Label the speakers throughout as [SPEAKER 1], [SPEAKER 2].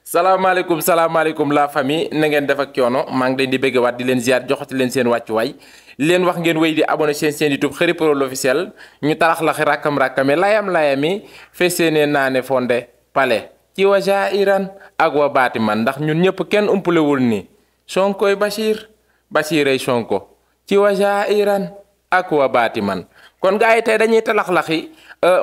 [SPEAKER 1] salaamaaleykum la famille na ngeen def ak coono maa ngi leen di bëgg waat di leen ziar joxati leen seen wàccuwaay leen wax ngeen wéy di abonné seen YouTube Kheury Pro l'officiel ñu tarax laxi rakkam-rakkami layam-layami feseene naane fonde pale ci waja iran ak wa baati man ndax ñun ñëpp kenn umpalewul ni Sonkoy Basiray Sonko ci waja iran ak wa baati man kon gars yi tey dañuy talax-laxi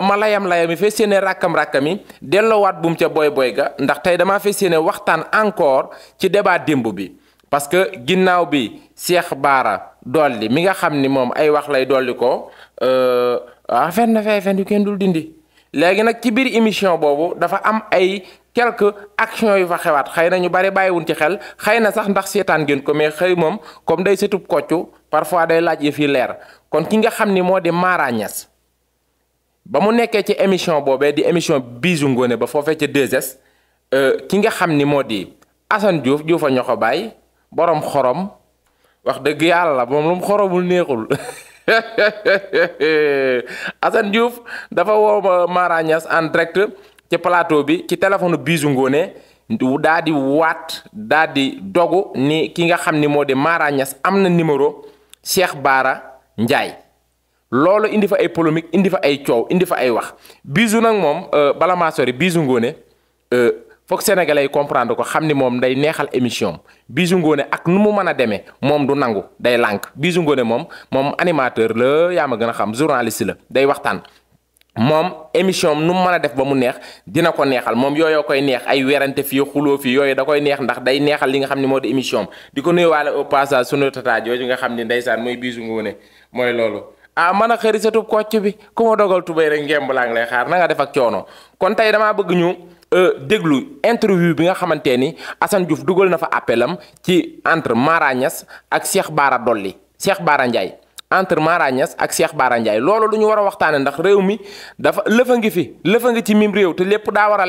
[SPEAKER 1] ma layam-layami fes yéene rakkam-rakkami delloowaat buum ca boy ga ndax tey damaa fes yéene waxtaan encore ci débat démb bi parce que ginnaaw bi Cheikh Bara Dolly mi nga xam ni moom ay wax lay dolli ko fen na fee fen yu kenn dul dindi léegi nag ci biir émission boobu dafa am ay quelques actions yu fa xewaat xëy na ñu bari bàyyiwun ci xel xëy na sax ndax seetaan ngeen ko mais xëy moom comme day setub koccu parfois day laaj yëf yi leer kon ki nga xam ni moo di Mara Niass ba mu nekkee ci émission boobee di émission Bijou Ngoné ba foofee ca 2S ki nga xam ni moo di Assane Diouf a ñoo ko bàyyi borom xorom wax dëgg yàlla moom lu mu xoromul neexul Assane Diouf dafa woo Mara Niass en direct ci plateau bi ci téléphone Bijou Ngoné daa di waat daa di dogu ni ki nga xam ni moo di Mara Niass am na numéro Cheikh Bara Ndiaye loolu indi fa ay polémique indi fa ay coow indi fa ay wax Bijou nag moom bala maa sori Bijou Ngoné foog sénégalais yi comprendre ko xam ni moom day neexal émission Bijou Ngoné ak nu mu mën a demee moom du nangu day lànk Bijou Ngoné moom animateur la yaa ma gën a xam journaliste la day waxtaan moom émission nu mu mën a def ba mu neex dina ko neexal moom yooyu koy neex ay werante fii xuloo fii yooyu da koy neex ndax day neexal li nga xam ni moo di émission di ko nuyuwaale au passage sunu tata jooju nga xam ni ndeysaan mooy Bijou Ngoné mooy loolu. Man a xëri satub kocc bi ku ma dogal tubéy rek ngemb laa ngi lay xaar na nga def ak coono kon tey damaa bëgg ñu déglu interview bi nga xamante ni Assane Diouf dugal na fa appelam ci entre Mara Niass ak Cheikh Bara Dolly Cheikh Bara Ndiaye entre Mara Niass ak Cheikh Bara Ndiaye loolu lu ñu war a waxtaane ndax réew mi dafa lëfa ngi ci mim réew te lépp daa war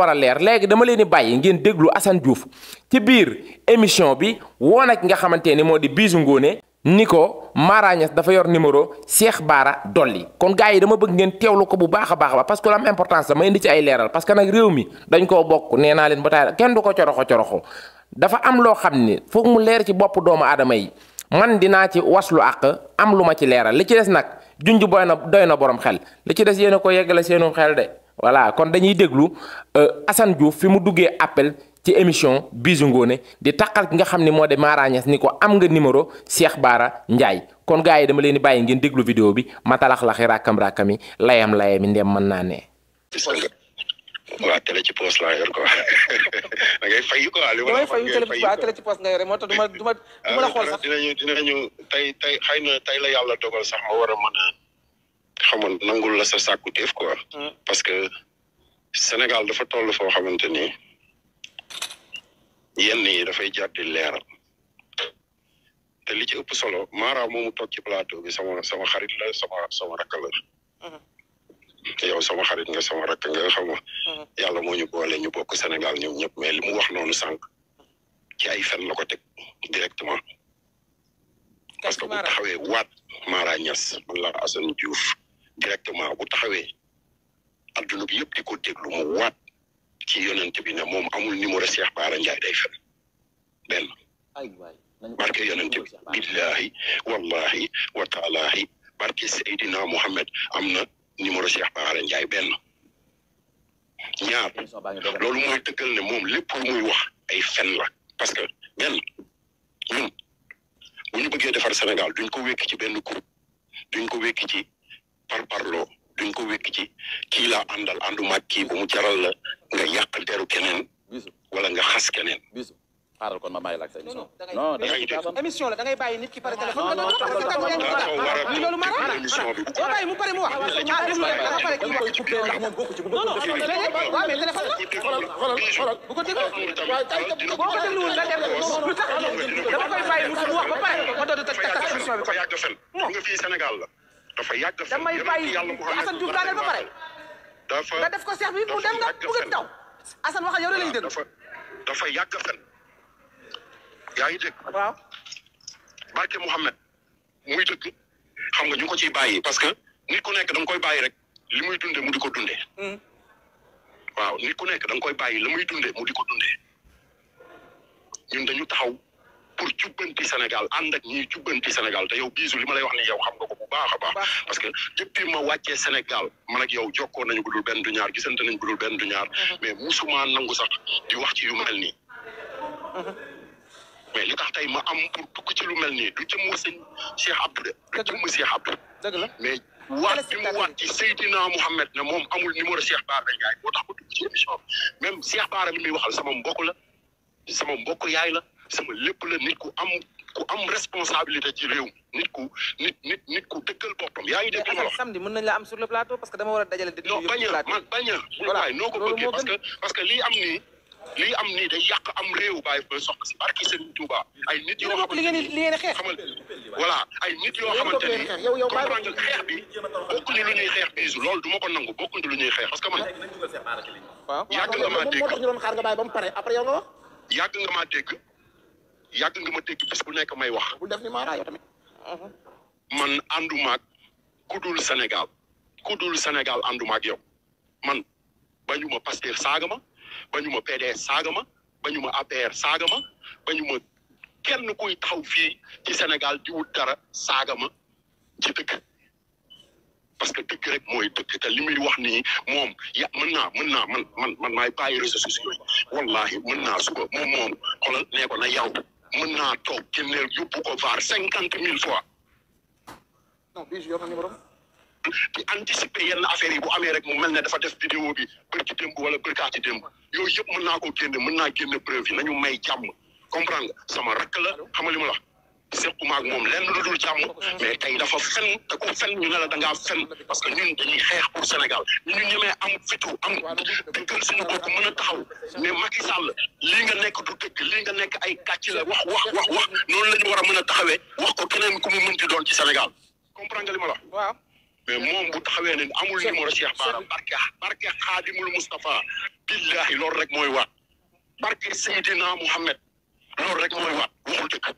[SPEAKER 1] a leer léegi dama leen di bàyyi ngeen déglu Assane Diouf ci biir émission bi woon ak nga xamante ni moo di Bijou Ngoné ni ko Mara Niass dafa yor numéro Cheikh Bara Dolly kon gars yi dama bëgg ngeen teewlu ko bu baax a baax parce que lu am importance dama indi ci ay leeral parce que nag réew mi dañ koo bokk nee naa leen ba taay kenn du ko coroxo dafa am loo xam ni foog mu leer ci bopp doomu aadama yi man dinaa ci waslu àq am lu ma ci leeral li ci des nag junj boy na doy na borom xel li ci des yéen a ko yeggale seenum xel de voilà kon dañuy déglu Assane Diouf fi mu duggee appel ci émission Bijou Ngoné di taqal ki nga xam ni moo de Mara Niass ni ko am nga numéro Cheikh Bara Ndiaye kon gars yi dama leen di bàyyi ngeen déglu vidéo bi ma talax-laxi rakkam-rakkami layam-layami ndem mën naa ne.
[SPEAKER 2] waaw télé ci poos laa yor quoi da ngay fay quoi.
[SPEAKER 3] damay fayu télé ci poos nga yore moo tax du ma la xool sax.
[SPEAKER 2] dinañu tey xëy na tey la yàlla dogal sax ma war a mën a xamoon nangul la sa sàkkuteef quoi. parce que Sénégal dafa toll foo xamante ni. yenn yi dafay jàddi leeral te li ci ëpp solo Mara moomu toog ci plateau bi sama xarit la sama rakk la yow sama xarit nga sama rakk nga xam nga yàlla moo ñu boole ñu bokk Sénégal ñoom ñëpp mais li mu wax noonu sànq ci ay fen la ko teg directement parce que bu taxawee waat Mara Niass man la Assane Diouf directement bu taxawee adduna bi yëpp di ko déglu mu waat ci yonent bi ne moom amul numéro Cheikh Bara Ndiaye day fen benn barke yonent bi billahi wallahi wa taalahi barke Seydina Mohamed am na numéro Cheikh Bara Ndiaye benn ñaar loolu mooy dëggal ne moom lépp lu muy wax ay fen la parce que benn ñun bu ñu bëggee defar Sénégal duñ ko wékk ci benn groupe duñ ko wékk ci parparloo duñ ko wékk ci kii laa àndal ànduma ak kii bu mu jaral la nga yàq deru keneen wala nga xas keneen.
[SPEAKER 3] Bijou xaaral kon ma bàyyi la ak sa émission.
[SPEAKER 2] non
[SPEAKER 3] émission la da ngay bàyyi nit ki par téléphone. loolu Mara
[SPEAKER 2] émission bi.
[SPEAKER 3] doo bàyyi mu pare mu wax. bu ko déglu boo ko dégluwul nga dem lu tax dama koy bàyyi mu wax ba pare ma doon teg émission bi.
[SPEAKER 2] dafa yàgg fen nga fii Sénégal la dafa yàgg fen
[SPEAKER 3] damay bàyyi Assane Diouf daaneel ba pare. nga def ko Cheikh bi mu dem nga bëgg a daw Assane waxal yow la ñuy déglu.
[SPEAKER 2] dafa yàgg fen yaa ngi dégg.
[SPEAKER 3] waaw.
[SPEAKER 2] barke Mouhamed muy dëgg xam nga ñu ko ciy bàyyi parce que nit ku nekk da nga koy bàyyi rek li muy dunde mu di ko dundee. waaw nit ku nekk da nga koy bàyyi la muy dundee mu di ko dundee ñun dañu taxaw pour jubbanti Sénégal ànd ak ñiy jubbanti Sénégal te yow biisu li ma lay wax ni yow xam nga ko bu baax a baax parce que depuis ma wàccee Sénégal man ak yow jokkoo nañu budul benn du ñaar gisante nañu budul benn du ñaar mais musuma nangu sax di wax ci yu mel nii mais li tax tey ma am pour dugg ci lu mel nii du jëmm sëñ Cheikh Abdou de du jëmm Cheikh Abdou mais waat bi mu waat ci Seydina Mouhamed ne moom amul numéro Cheikh Bara Ndiaye moo tax ma dugg ci émission même Cheikh Bara mi muy waxal sama mbokk la sama mbokk yaay la sama lépp la nit ku am responsabilité ci réew nit ku dëggal boppam yaa ngi dégg li ma wax.
[SPEAKER 3] samedi mën nañ la am sur le plateau parce que dama war a dajale.
[SPEAKER 2] non bañ a waay noo ko bëggee parce que lii am nii day yàq am réew bàyyi ba soxna si barki Serigne Touba ay nit yoo xamante ni
[SPEAKER 3] li ngeen xeex
[SPEAKER 2] xamal voilà ay nit yoo xamante ni comprendre nga xeex bi bokkuñu lu ñuy xeex bisu loolu du ma ko nangu bokkuñu lu ñuy xeex parce que man yàgg nga maa dégg
[SPEAKER 3] moo tax ñu doon xaar nga bàyyi ba mu pare après yow nga wax
[SPEAKER 2] yàgg nga ma dégg bis bu nekk may wax
[SPEAKER 3] bu def ni Mara yow tamit
[SPEAKER 2] man àndumaak ku dul Sénégal àndumaak yow man bañuma Pastef saaga ma bañuma PDS saaga ma bañuma APR saaga ma bañuma kenn kuy taxaw fii ci Sénégal di wut dara saaga ma ci dëgg parce que dëgg rek mooy dëgg te li muy wax nii moom ya mën naa man maay bàyyi réseaux sociaux yi wallahi mën naa suba moom xoolal nee ko na yaw mën naa toog génneel yóbbu ko vaar 50,000 fois.
[SPEAKER 3] non bii yor na numéro
[SPEAKER 2] di anticiper yenn affaires yi bu amee rek mu mel ne dafa def vidéo bi bërki démb wala bërkaati démb yooyu yëpp mën naa ko génne mën naa génne preuve yi nañu may jàmm comprendre nga sama rakk la xam nga li ma la sequma ak moom lenn lu dul jàmm mais tey dafa fen te ku fen ñu ne la da ngaa fen parce que ñun dañuy xeex pour Sénégal ñu ñemee am fitu am dëggal suñu bopp mën a taxaw mais Macky Sall lii nga nekk du dëgg lii nga nekk ay kàcc la wax noonu la ñu war a mën a taxawee wax ko keneen ku mu mënti doon ci Sénégal comprendre nga li ma la
[SPEAKER 3] waaw
[SPEAKER 2] mais moom bu taxawee ne amul numéro Cheikh Bara barke Xaadimul Moustapha billahi loolu rek mooy waat barke Seydina Mouhamed loolu rek mooy waat waxul dëgg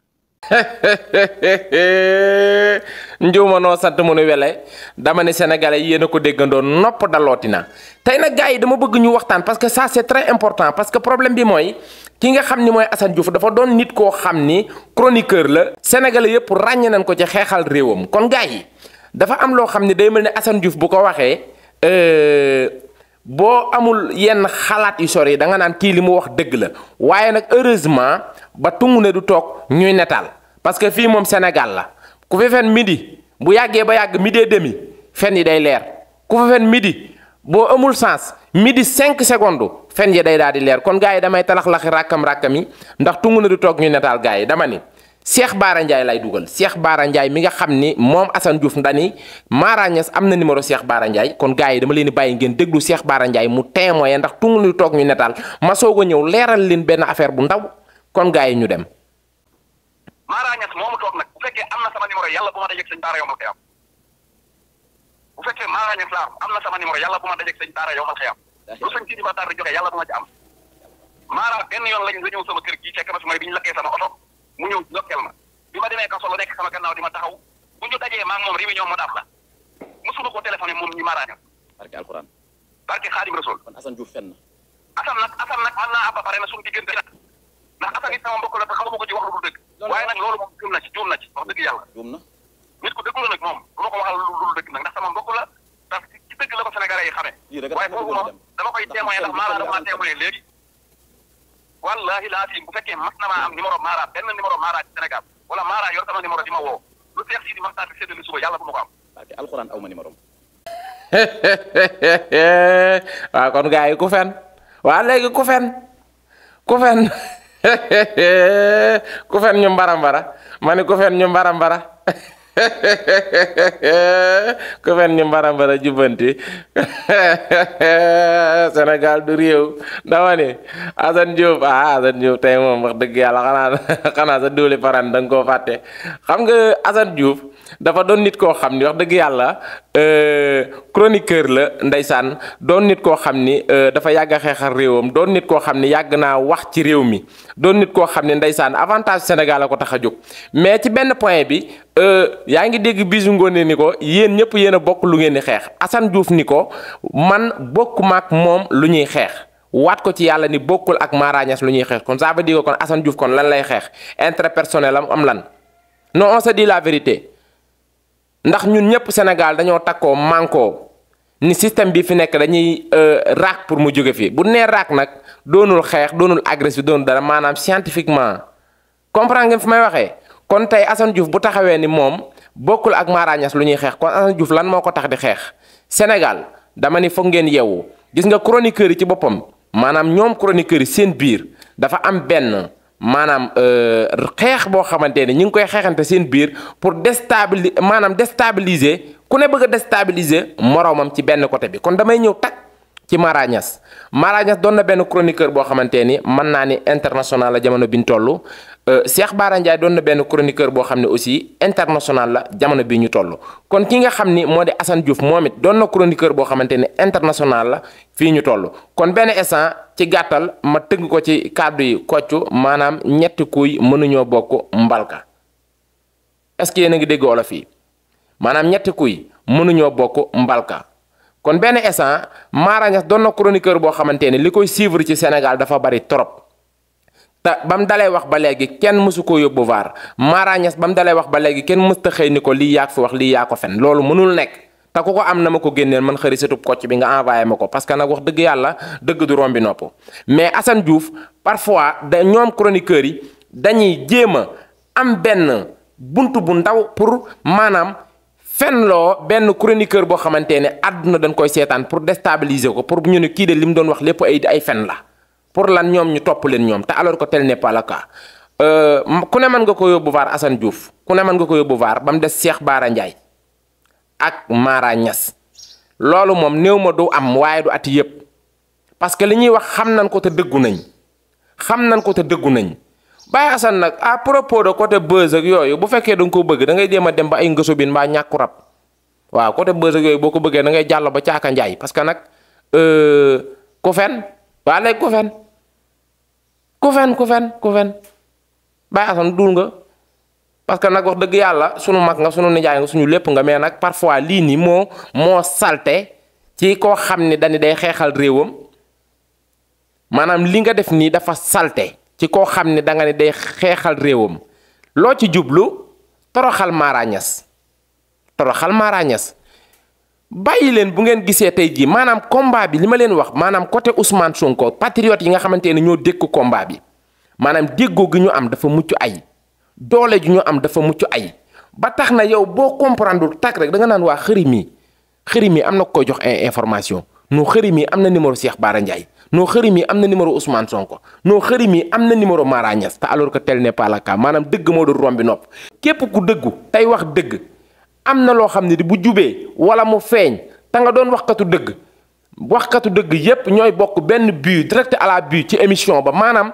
[SPEAKER 1] njuuma noo sant mu nu wele dama ne sénégalais yéen a ko déggandoo nopp dalooti na tey nag gars yi dama bëgg ñu waxtaan parce que ça c'est très important parce que problème bi mooy ki nga xam ni mooy Assane Diouf dafa doon nit koo xam ni chroniqueur la sénégalais yëpp ràññe nañ ko ci xeexal réewam kon gars yi dafa am loo xam ni day mel ne Assane Diouf bu ko waxee boo amul yenn xalaat yu sori da nga naan kii li mu wax dëgg la waaye nag heureusement ba tungu ne du toog ñuy netaal parce que fii moom Sénégal la ku fi fen midi bu yàggee ba yàgg midi et demi fen yi day leer ku fi fen midi boo amul sens midi 5 secondes fen yi day daal di leer kon gars yi damay talax-laxi rakkam yi ndax tungu ne du toog ñuy netaal gars yi dama ni Cheikh Bara Ndiaye lay dugal Cheikh Bara Ndiaye mi nga xam ni moom Assane Diouf ndani Mara Niass am na numéro Cheikh Bara Ndiaye kon gars yi dama leen di bàyyi ngeen déglu Cheikh Bara Ndiaye mu témoin ndax tungu ne du toog ñu netaal ma soog a ñëw leeral leen benn affaire bu ndaw kon gars yi ñu dem.
[SPEAKER 4] Mara Niass moomu toog nag bu fekkee am na sama numéro yàlla bu ma dajeeg sëñ Bara yomal xiyam bu fekkee Mara Niass laa am na sama numéro yàlla bu ma dajeeg sëñ Bara yomal xiyam lu sëñ Sidi Matar di joxe yàlla bu ma ci am Mara benn yoon lañ la ñëw sama kër gi fekk ma su may bi ñu lakkee sama oto mu ñëw lokkeel ma bi ma demee kaso la nekk sama gannaaw di ma taxaw bu ñu dajee maa ngi moom réunion mu daaf la mosuma ko téléphoné moom ñi Mara Niass
[SPEAKER 5] barke alquran
[SPEAKER 4] barke Xaadim Rasul
[SPEAKER 5] kon Assane Diouf fenn
[SPEAKER 4] Assane nag mën naa ab ba pare na suñu diggante nag ndax Assane it sama mbokk la te xamuma ko ci wax lu dul dëgg waaye nag loolu moom juum na ci wax dëgg yàlla
[SPEAKER 5] juum na
[SPEAKER 4] nit ku dëgg la nag moom du ma ko waxal lu dul dëgg nag ndax sama mbokk la ndax ci dëgg la ko Sénégalais yi xamee waaye foofu moom dama koy témoin ndax Mara dafa maa témoin léegi wallahi laa fi bu fekkee mas na maa am numéro Mara benn numéro Mara ci Sénégal wala Mara yor sama numéro di ma woo lu Cheikh Sidi Makhtar di séddale suba yàlla bu ma ko am
[SPEAKER 5] barke alquran aw ma numéro
[SPEAKER 1] waaw kon gars yi ku fen waaw léegi ku fen ku fen ñu mbara ma ni ku fen ñu mbara ku fen ñu mbara jubbanti Sénégal du réew dama ni Assane Diouf tey moom wax dëgg yàlla xanaa sa diwli paran da nga koo fàtte xam nga Assane Diouf dafa doon nit koo xam ni wax dëgg yàlla chroniqueur la ndeysaan doon nit koo xam ni dafa yàgg a xeexal réewam doon nit koo xam ni yàgg naa wax ci réew mi doon nit koo xam ne ndeysaan avantage Sénégal la ko tax a jóg mais ci benn point bi yaa ngi dégg Bijou Ngoné ni ko yéen ñëpp yéen a bokk lu ngeen di xeex Assane Diouf ni ko man bokk maak moom lu ñuy xeex waat ko ci yàlla ni bokkul ak Mara Niass lu ñuy xeex kon ça veut dire kon Assane Diouf kon lan lay xeex intérêt personnel am lan non on se dit la vérité ndax ñun ñëpp Sénégal dañoo takkoo manko ni système bi fi nekk dañuy raak pour mu jóge fi bu nee raak nag doonul xeex doonul agressif doonul dara maanaam scientifiquement comprendre ngeen fi may waxee kon tey Assane Diouf bu taxawee ni moom bokkul ak Mara Niass lu ñuy xeex kon Assane Diouf lan moo ko tax di xeex Sénégal dama ni foog ngeen yeewu gis nga chroniqueurs yi ci boppam maanaam ñoom chroniqueurs yi seen biir dafa am benn maanaam xeex boo xamante ne ñu ngi koy xeexante seen biir pour déstabiliser ku ne bëgg a déstabiliser moroomam ci benn côté bi kon damay ñëw tag ci Mara Niass doon na benn chroniqueur boo xamante ni mën naa ni international la jamono bi ñu toll Cheikh Bara Ndiaye doon na benn chroniqueur boo xam ne aussi international la jamono bi ñu toll kon ki nga xam ni moo di Assane Diouf moom it doon na chroniqueur boo xamante ni international la fii ñu toll kon benn instant ci gàttal ma tëgg ko ci kàddu yi kocc maanaam ñetti kuy mënuñoo bokk mbalka est-ce que yéen a ngi dégg olof yi maanaam ñetti kuy mënuñoo bokk mbalka kon benn instant Mara Niass doon na chroniqueur boo xamante ni li koy suivre ci Sénégal dafa bari trop te ba mu dalee wax ba léegi kenn mësu ko yóbbu vaar Mara Niass ba mu dalee wax ba léegi kenn mësta xëy ni ko lii yaa fi wax lii yaa ko fen loolu mënul nekk te ku ko am na ma ko génneel man xëri satub kocc bi nga envoyé ma ko parce que nag wax dëgg yàlla dëgg du rombi nopp mais Assane Diouf parfois ñoom chroniqueurs yi dañuy jéem a am benn buntu bu ndaw pour maanaam fenloo benn chroniqueur boo xamante ne àdduna dañ koy seetaan pour déstabiliser ko pour ñu ne kii de li mu doon wax lépp ay fen la pour lan ñoom ñu topp leen ñoom te alors que tel n'est pas le cas ku ne mën nga ko yóbbu vaar Assane Diouf ku ne mën nga ko yóbbu vaar ba mu des Cheikh Bara Ndiaye ak Mara Niass loolu moom néew ma du am waaye du ati yëpp parce que li ñuy wax xam nañ ko te dëggu nañ Baye Assane nag à propos de côté buzz ak yooyu bu fekkee da nga ko bëgg da ngay jéem a dem ba ay ngësobin mbaa ñàkku rab waaw côté buzz ak yooyu boo ko bëggee da ngay jàll ba caaka njaay parce que nag ku fen waa léegi ku fen Baye Assane duul nga parce que nag wax dëgg yàlla sunu mag nga sunu nijaay nga suñu lépp nga mais nag parfois lii nii moo salte ci koo xam ni dañu day xeexal réewam maanaam li nga def nii dafa salte ci koo xam ne da nga ne day xeexal réewam loo ci jublu toroxal Mara Niass bàyyi leen bu ngeen gisee tey jii maanaam combat bi li ma leen wax maanaam côté Ousmane Sonko patriote yi nga xamante ne ñoo dékk combat bi maanaam déggoo gi ñu am dafa mucc ay doole ji ñu am dafa mucc ay ba tax na yow boo comprendre tak rek da nga naan waa xëri mi am na ko koy jox information noo xëri mi am na numéro Cheikh Bara Ndiaye noo xëri mi am na numéro Ousmane Sonko noo xëri mi am na numéro Mara Niass te alors que tel n'est pas le cas maanaam dëgg moo doon rombi nopp képp ku dëggu tey wax dëgg am na loo xam ne bu jubee wala mu feeñ te nga doon waxkatu dëgg yépp ñooy bokk benn but direct à la but ci émission ba maanaam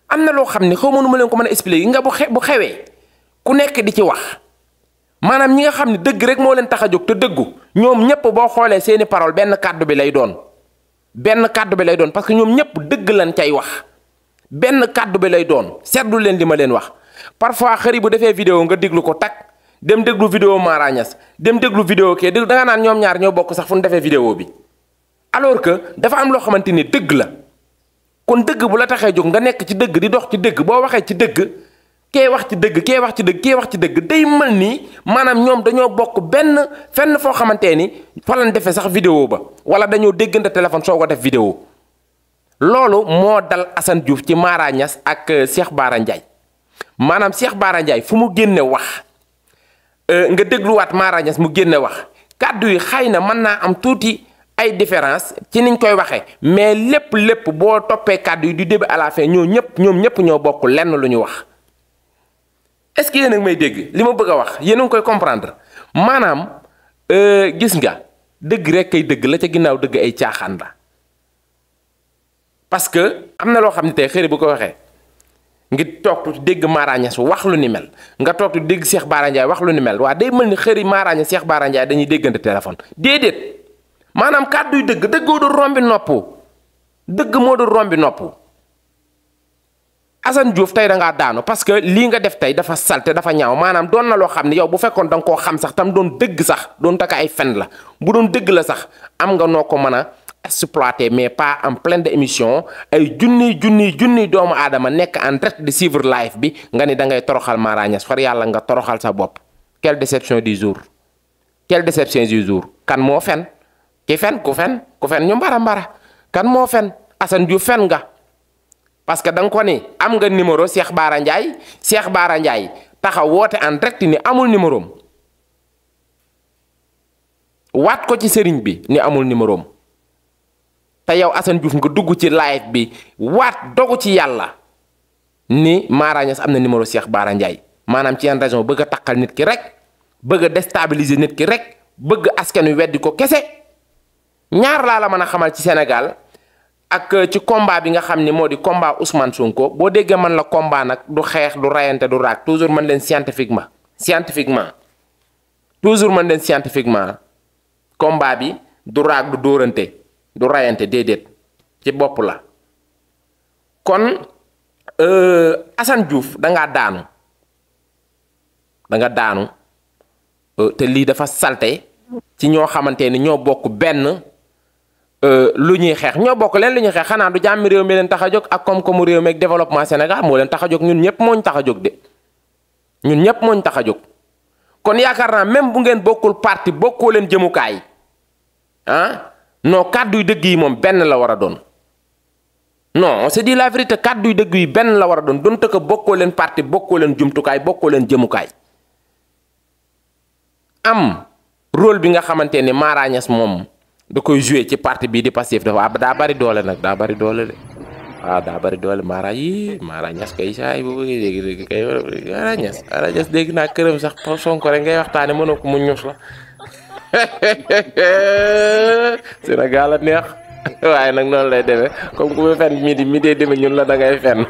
[SPEAKER 1] am na loo xam ne xaw ma nu ma leen ko mën a expliquer nga bu xewee ku nekk di ci wax maanaam ñi nga xam ne dëgg rek moo leen tax a jóg te dëggu ñoom ñëpp boo xoolee seeni parole benn kàddu bi lay doon parce que ñoom ñëpp dëgg lañ cay wax benn kàddu bi lay doon seetlu leen li ma leen wax parfois xëri bu defee vidéo nga déglu ko tak dem déglu vidéo Mara Niass dem déglu vidéo kee déglu da nga naan ñoom ñaar ñoo bokk sax fu ñu defee vidéo bi alors que dafa am loo xamante ni dëgg la kon dëgg bu la taxee jóg nga nekk ci dëgg di dox ci dëgg boo waxee ci dëgg kee wax ci dëgg day mel ni maanaam ñoom dañoo bokk benn fenn foo xamante ni fa lañ defee sax vidéo ba wala dañoo déggante téléphone soo ko def vidéo loolu moo dal Assane Diouf ci Mara Niass ak Cheikh Bara Ndiaye maanaam Cheikh Bara Ndiaye fu mu génne wax nga dégluwaat Mara Niass mu génne wax kàddu yi xëy na mën naa am tuuti ay différence ci niñ koy waxee mais lépp boo toppee kàddu yi du début à la fin ñoom ñëpp ñoo bokk lenn lu ñu wax est-ce que yéen a ngi may dégg li ma bëgg a wax yéen a ngi koy comprendre maanaam gis nga dëgg rek kay dëgg la ca ginnaaw dëgg ay caaxaan la parce que am na loo xam ne tey xëri bu ko waxee ngi toog tuuti dégg Mara Niass wax lu ni mel nga toog tuuti dégg Cheikh Bara Ndiaye wax lu ni mel waa day mel ni xëri Mara Niass Cheikh Bara Ndiaye dañuy déggante téléphone déedéet maanaam kàddu yu dëgg dëggoo du rombi nopp dëgg moo du rombi nopp Assane Diouf tey da ngaa daanu parce que lii nga def tey dafa salte dafa ñaaw maanaam doon na loo xam ne yow bu fekkoon da nga koo xam sax tam doon dëgg sax doon taka ay fen la bu doon dëgg la sax am nga noo ko mën a exploiter mais pas en pleine émission ay junniy doomu aadama nekk en direct de suivre live bi nga ni da ngay toroxal Mara Niass far yàlla nga toroxal sa bopp. Quelle déception du jour quelle déception du jour kan moo fen ki fen ku fen ñu mbara kan moo fen Assane Diouf fen nga. parce que da nga ko ni am nga numéro Cheikh Bara Ndiaye taxaw woote en direct ni amul numéro am waat ko ci sëriñ bi ni amul numéro am te yow Assane Diouf nga dugg ci live bi waat dogu ci yàlla ni Mara Niass am na numéro Cheikh Bara Ndiaye maanaam ci yan raison bëgg a taqal nit ki rek bëgg a déstabiliser nit ki rek bëgg askan wi weddi ko kese ñaar laa la mën a xamal ci Sénégal. ak ci combat bi nga xam ni moo di combat Ousmane Sonko boo déggee man la combat nag du xeex du rayante du raak toujours man leen scientifiquement combat bi du raak du dóorante du rayante déedéet ci bopp la kon Assane Diouf da ngaa daanu te lii dafa salte ci ñoo xamante ni ñoo bokk benn lu ñuy xeex ñoo bokk leen lu ñuy xeex xanaa du jàmmi réew mi leen tax a jóg ak koom-koomu réew mi ak développement Sénégal moo leen tax a jóg ñun ñëpp moo ñu tax a jóg de ñun ñëpp moo ñu tax a jóg kon yaakaar naa même bu ngeen bokkul parti bokkoo leen jëmukaay non kàddu yu dëgg yi moom benn la war a doon non on se dit la vérité kàddu yu dëgg yi benn la war a doon donte que bokkoo leen parti bokkoo leen jumtukaay bokkoo leen jëmukaay am rôle bi nga xamante ni Mara Niass moom. da koy joué ci parti bii di Pastef dafa daa bari doole nag daa bari doole de waaw daa bari doole Mara Niass kay saay bu bëggee dégg kay Mara Niass dégg naa këram sax Sonko rek ngay waxtaane mënoo ko mu ñus la Sénégal a neex waaye nag noonu lay demee comme ku ma fen mi dee demee ñun la da ngay fen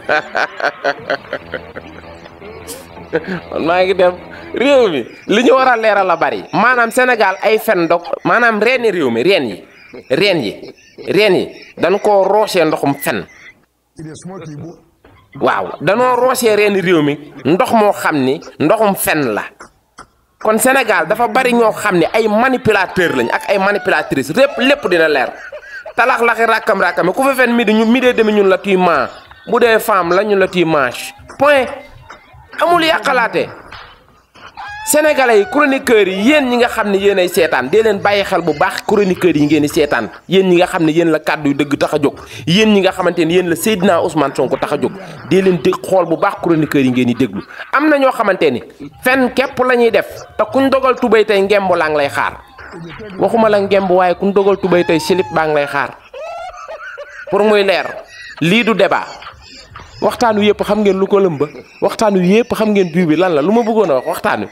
[SPEAKER 1] man maa ngi dem réew mi li ñu war a leeral la bari maanaam Sénégal ay fen dog maanaam reeni réew mi reen yi dañ koo roosee ndoxum fen waaw danoo roosee reeni réew mi ndox moo xam ni ndoxum fen la kon Sénégal dafa bari ñoo xam ne ay manipulateur lañ ak ay manipulatrice lépp dina leer talax-laxi rakkam ku fa fen mi dee demi ñun la tuy ma bu dee femme la ñun la tuy manche point amul yàqalaate sénégalais yi chroniqueurs yi yéen ñi nga xam ne yéen ay seetaan dee leen bàyyi xel bu baax chroniqueurs yi ngeen di seetaan yéen ñi nga xam ne yéen la kàddu yu dëgg tax a jóg yéen ñi nga xamante ni yéen la Seydina Ousmane Sonko tax a jóg dee leen dégg xool bu baax chroniqueurs yi ngeen di déglu am na ñoo xamante ni fen képp la ñuy def te kuñ dogal tubéy tey ngemb laa ngi lay xaar waxuma la ngemb waaye kuñ dogal tubéy tey silip baa ngi lay xaar pour muy leer lii du débat waxtaan wi yëpp xam ngeen lu ko lëmba waxtaan wi yëpp xam ngeen bii bi lan la lu ma bëggoon a wax waxtaan wi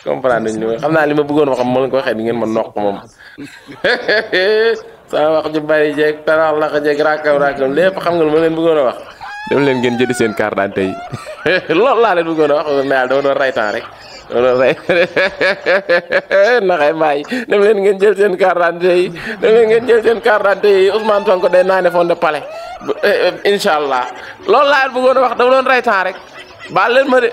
[SPEAKER 1] comprendre nañ xam naa li ma bëggoon wax ma leen ko waxee di ngeen ma noq moom sama wax ju bari jeeg tarax laxa jeeg raakam lépp xam nga lu ma leen bëggoon a wax dem leen ngeen jëli seen carte d'identité yi loolu laa leen bëggoon a wax mais yàlla dama doon raytaan rek dama doon ray naxay bàyyi dem leen ngeen jël seen carte d'identité yi dem leen ngeen jël seen carte d'identité yi Ousmane Sonko day naane fond de palais incha allah loolu laa leen bëggoon a wax dama doon raytaan rek baal leen ma de